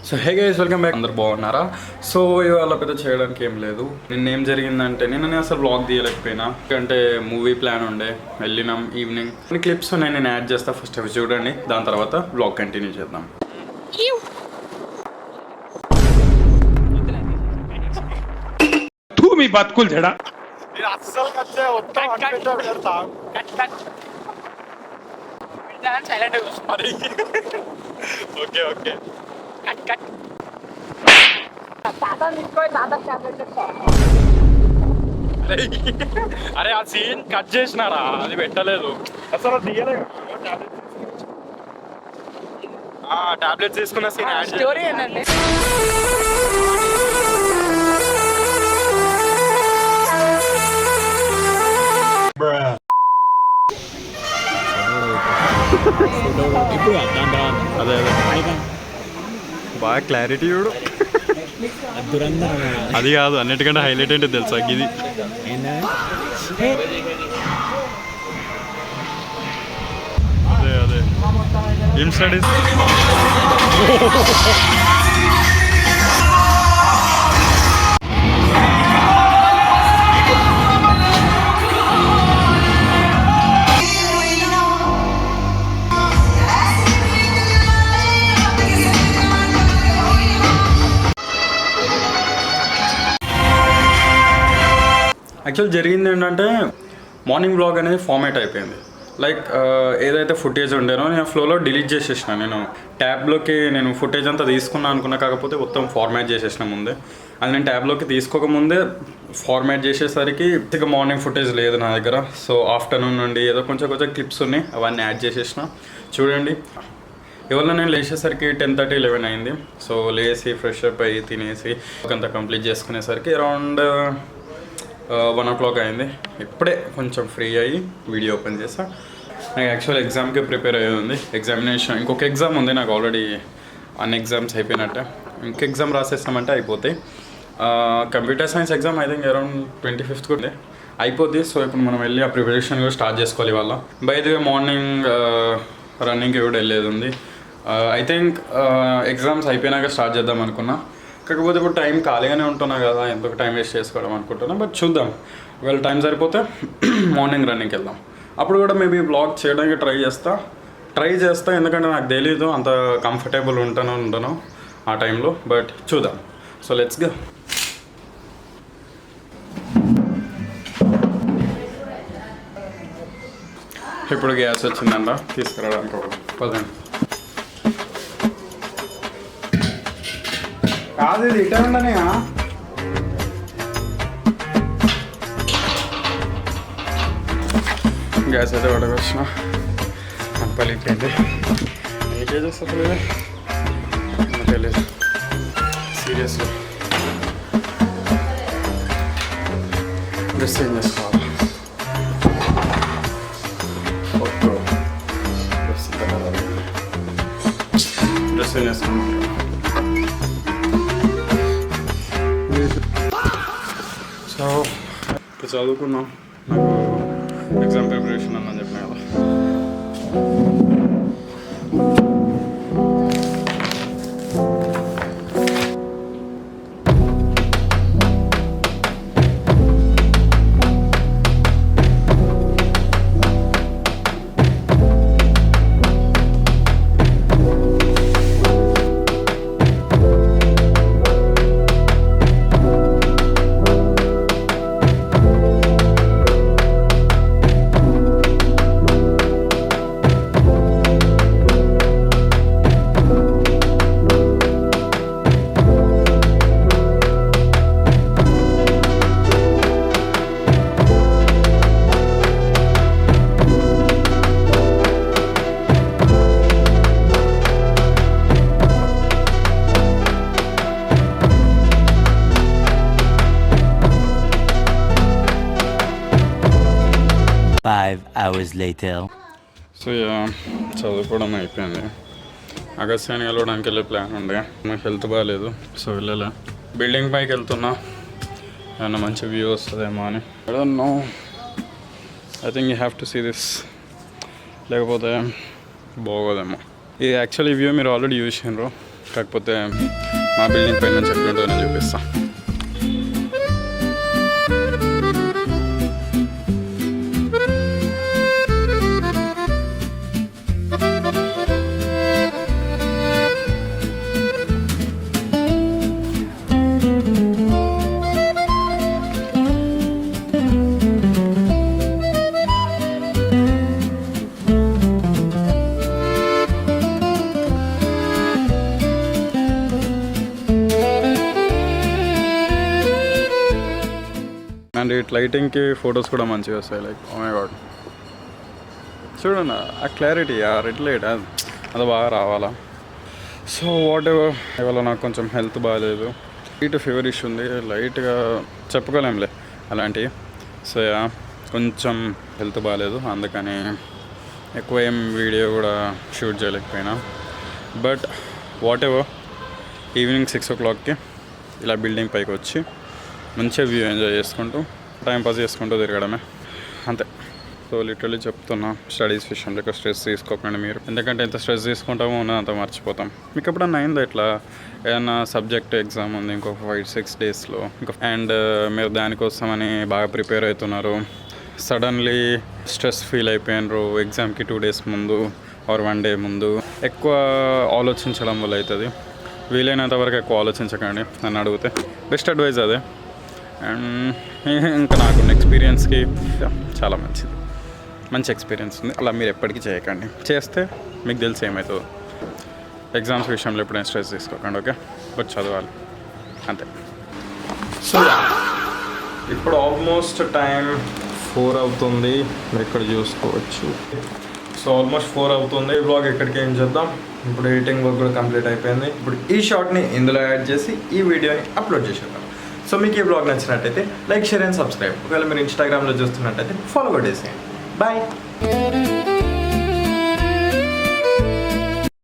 So hey guys, welcome back. అందరు బాగున్నారా? So ఇవాళ పెద్ద చేయడానికి ఏం లేదు. నిన్నేం జరిగిందంటే నేను అసలు బ్లాగ్ తీయలేకపోయినా, ఎందుకంటే మూవీ ప్లాన్ ఉండే, వెళ్ళినాం ఈవినింగ్. కొన్ని క్లిప్స్ నేను యాడ్ చేస్తా, ఫస్ట్ అవి చూడండి, దాని తర్వాత బ్లాగ్ కంటిన్యూ చేద్దాం. మీ బతుకులు చెడా ఓకే ఓకే అరే ఆ సీన్ కట్ చేసినారా, అది పెట్టలేదు అసలు, తీయలేదు. టాబ్లెట్స్ తీసుకున్న సీన్ యాడ్ స్టోరీ ఏంటండి. అదే అదే బాగా క్లారిటీ చూడు. అది కాదు, అన్నిటికంటే హైలైట్ ఏంటో తెలుసా ఇది. అదే అదే ఏం స్టడీస్. యాక్చువల్ జరిగింది ఏంటంటే, మార్నింగ్ బ్లాగ్ అనేది ఫార్మాట్ అయిపోయింది. లైక్ ఏదైతే ఫుటేజ్ ఉండేనో నేను ఫ్లోలో డిలీట్ చేసేసిన. నేను ట్యాబ్లోకి నేను ఫుటేజ్ అంతా తీసుకున్నా అనుకున్నా, కాకపోతే మొత్తం ఫార్మాట్ చేసేసిన ముందే. అది నేను ట్యాబ్లోకి తీసుకోకముందే ఫార్మాట్ చేసేసరికి ఇక మార్నింగ్ ఫుటేజ్ లేదు నా దగ్గర. సో ఆఫ్టర్నూన్ నుండి ఏదో కొంచెం క్లిప్స్ ఉన్నాయి, అవన్నీ యాడ్ చేసేసిన. చూడండి, ఇవాళ నేను లేచేసరికి 10:30, 11 అయింది. సో లేచి ఫ్రెష్ అప్ అయ్యి తినేసి అంతా కంప్లీట్ చేసుకునేసరికి అరౌండ్ 1 o'clock అయింది. ఇప్పుడే కొంచెం ఫ్రీ అయ్యి వీడియో ఓపెన్ చేసా. నాకు యాక్చువల్ ఎగ్జామ్కి ప్రిపేర్ అయ్యి ఉంది. ఎగ్జామినేషన్ ఇంకొక ఎగ్జామ్ ఉంది నాకు, ఆల్రెడీ అన్ని ఎగ్జామ్స్ అయిపోయినట్టే. ఇంకొక ఎగ్జామ్ రాసేస్తామంటే అయిపోతాయి. Computer science exam I think around 25th కూడా అయిపోద్ది. సో ఇప్పుడు మనం వెళ్ళి ఆ ప్రిపరేషన్ కూడా స్టార్ట్ చేసుకోవాలి ఇవాళ. బై ది వే మార్నింగ్ రన్నింగ్కి కూడా వెళ్ళేది ఉంది. ఐ థింక్ ఎగ్జామ్స్ అయిపోయినాక స్టార్ట్ చేద్దాం అనుకున్నా, కాకపోతే ఇప్పుడు టైం ఖాళీగానే ఉంటున్నా కదా, ఎందుకు టైం వేస్ట్ చేసుకోవడం అనుకుంటున్నా. బట్ చూద్దాం, ఒకవేళ టైం సరిపోతే మార్నింగ్ రన్నింగ్కి వెళ్దాం. అప్పుడు కూడా మేబీ బ్లాగ్ చేయడానికి ట్రై చేస్తా, ఎందుకంటే నాకు తెలీదు అంత కంఫర్టబుల్ ఉండను ఆ టైంలో. బట్ చూద్దాం. So let's go. ఇప్పుడు గ్యాస్ వచ్చిందంట, తీసుకురావడానికి పదండి. కాదు, ఇది ఇటే ఉండనే. గ్యాస్ అయితే పడకొచ్చిన, పలిపోయింది. ఏ చేస్తుంది తెలియదు సీరియస్గా. డ్రెస్ చేంజ్ చేసుకోవాలి. డ్రెస్ చేంజ్ చేసుకున్నాను. సో ఇప్పుడు చదువుకున్నాం, నాకు ఎగ్జామ్ ప్రిపరేషన్ అన్నని చెప్పిన కదా. hours later. సో చదువుకోవడం అయిపోయింది. అగస్త్యాన్ని వెళ్ళడానికి వెళ్ళే ప్లాన్ ఉండే, నాకు హెల్త్ బాగాలేదు, సో వెళ్ళలే. బిల్డింగ్ పైకి వెళ్తున్నా, ఏమన్నా మంచి వ్యూ వస్తుందేమో అని. I don't know, I think you have to see this, లేకపోతే బాగోదేమో. ఇది యాక్చువల్లీ వ్యూ మీరు ఆల్రెడీ చూసినారు, కాకపోతే మా బిల్డింగ్ పైన నుంచి ఎట్లుంటుందో నేను చూపిస్తాను. అండ్ ఈ లైటింగ్కి ఫొటోస్ కూడా మంచిగా వస్తాయి. లైక్ ఓ మై గాడ్, చూడండి ఆ క్లారిటీ, ఆ రెడ్ లైట్ అది బాగా రావాలా. సో వాట్ ఎవర్, ఇవాళ నాకు కొంచెం హెల్త్ బాగాలేదు, ఫీవర్ ఇష్యూ ఉంది, లైట్గా చెప్పుకోలేంలే అలాంటివి. సో కొంచెం హెల్త్ బాగాలేదు, అందుకని ఎక్కువ ఏం వీడియో కూడా షూట్ చేయలేకపోయినా. బట్ వాట్ ఎవర్, ఈవినింగ్ 6 o'clockకి ఇలా బిల్డింగ్ పైకి వచ్చి మంచిగా వ్యూ ఎంజాయ్ చేసుకుంటూ టైంపాస్ చేసుకుంటూ తిరగడమే అంతే. సో లిటరలీ చెప్తున్నా, స్టడీస్ విషయంలో ఎక్కువ స్ట్రెస్ తీసుకోకండి మీరు, ఎందుకంటే ఎంత స్ట్రెస్ తీసుకుంటామో అంత మర్చిపోతాం. మీకు ఎప్పుడన్నా అయిందా ఇట్లా ఏదైనా సబ్జెక్ట్ ఎగ్జామ్ ఉంది ఇంకొక 5-6 డేస్లో, అండ్ మీరు దానికోసమని బాగా ప్రిపేర్ అవుతున్నారు, సడన్లీ స్ట్రెస్ ఫీల్ అయిపోయినారు ఎగ్జామ్కి 2 days ముందు ఆర్ 1 day ముందు. ఎక్కువ ఆలోచించడం వల్ల అవుతుంది. వీలైనంత వరకు ఎక్కువ ఆలోచించకండి నన్ను అడిగితే, బెస్ట్ అడ్వైజ్ అదే. అండ్ ఇంకా నాకున్న ఎక్స్పీరియన్స్కి చాలా మంచి ఎక్స్పీరియన్స్ ఉంది. అలా మీరు ఎప్పటికీ చేయకండి, చేస్తే మీకు తెలిసి ఏమవుతుందో. ఎగ్జామ్స్ విషయంలో ఎప్పుడైనా స్ట్రెస్ తీసుకోకండి, ఓకే? బట్ చదవాలి అంతే. సో ఇప్పుడు ఆల్మోస్ట్ టైం 4 అవుతుంది, మీరు ఇక్కడ చూసుకోవచ్చు. సో ఆల్మోస్ట్ 4 అవుతుంది. ఈ బ్లాగ్ ఎక్కడికి ఏం చేద్దాం, ఇప్పుడు ఎడిటింగ్ వర్క్ కూడా కంప్లీట్ అయిపోయింది. ఇప్పుడు ఈ షార్ట్ని ఇందులో యాడ్ చేసి ఈ వీడియోని అప్లోడ్ చేసేద్దాం. సో మీకు ఈ బ్లాగ్ నచ్చినట్టయితే లైక్, షేర్ అండ్ సబ్స్క్రైబ్. ఒకవేళ మీరు ఇన్స్టాగ్రామ్లో చూస్తున్నట్టయితే ఫాలో కొట్టేసేయండి. బాయ్.